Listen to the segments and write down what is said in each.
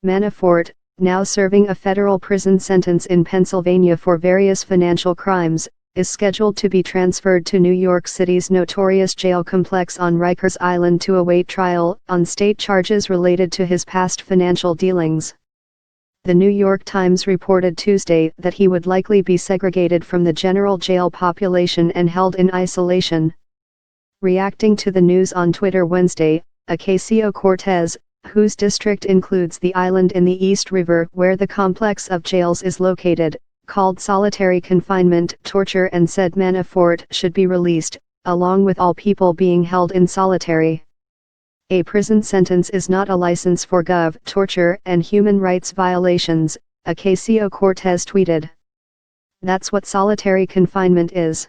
Manafort, now serving a federal prison sentence in Pennsylvania for various financial crimes, is scheduled to be transferred to New York City's notorious jail complex on Rikers Island to await trial on state charges related to his past financial dealings. The New York Times reported Tuesday that he would likely be segregated from the general jail population and held in isolation. Reacting to the news on Twitter Wednesday, Cortez, whose district includes the island in the East River where the complex of jails is located, called solitary confinement torture and said Manafort should be released, along with all people being held in solitary. A prison sentence is not a license for torture and human rights violations, Cortez tweeted. That's what solitary confinement is.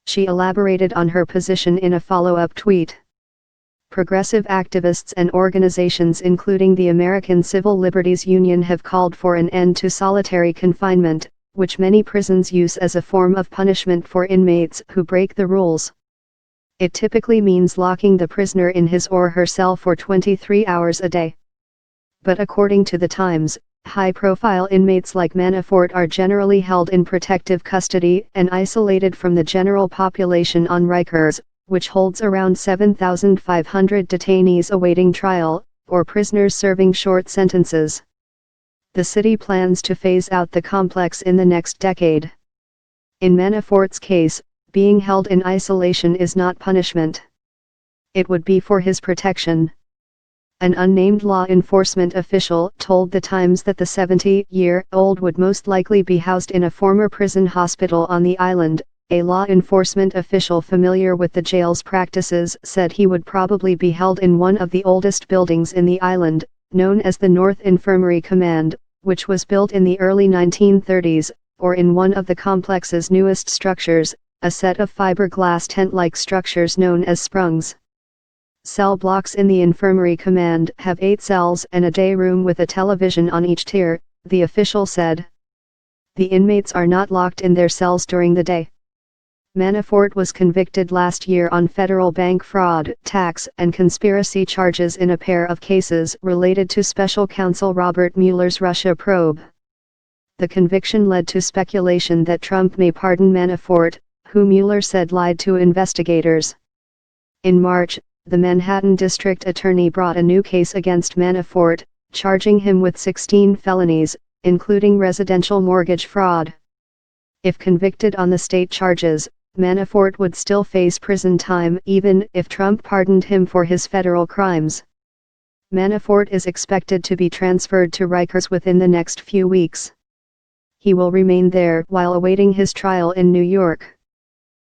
She elaborated on her position in a follow-up tweet. Progressive activists and organizations including the American Civil Liberties Union have called for an end to solitary confinement, which many prisons use as a form of punishment for inmates who break the rules. It typically means locking the prisoner in his or her cell for 23 hours a day. But according to the Times, high-profile inmates like Manafort are generally held in protective custody and isolated from the general population on Rikers, which holds around 7,500 detainees awaiting trial, or prisoners serving short sentences. The city plans to phase out the complex in the next decade. In Manafort's case, being held in isolation is not punishment. It would be for his protection. An unnamed law enforcement official told the Times that the 70-year-old would most likely be housed in a former prison hospital on the island. A law enforcement official familiar with the jail's practices said he would probably be held in one of the oldest buildings in the island, known as the North Infirmary Command, which was built in the early 1930s, or in one of the complex's newest structures, a set of fiberglass tent-like structures known as sprungs. Cell blocks in the Infirmary Command have 8 cells and a day room with a television on each tier, the official said. The inmates are not locked in their cells during the day. Manafort was convicted last year on federal bank fraud, tax, and conspiracy charges in a pair of cases related to special counsel Robert Mueller's Russia probe. The conviction led to speculation that Trump may pardon Manafort, who Mueller said lied to investigators. In March, the Manhattan District Attorney brought a new case against Manafort, charging him with 16 felonies, including residential mortgage fraud. If convicted on the state charges, Manafort would still face prison time even if Trump pardoned him for his federal crimes. Manafort is expected to be transferred to Rikers within the next few weeks. He will remain there while awaiting his trial in New York.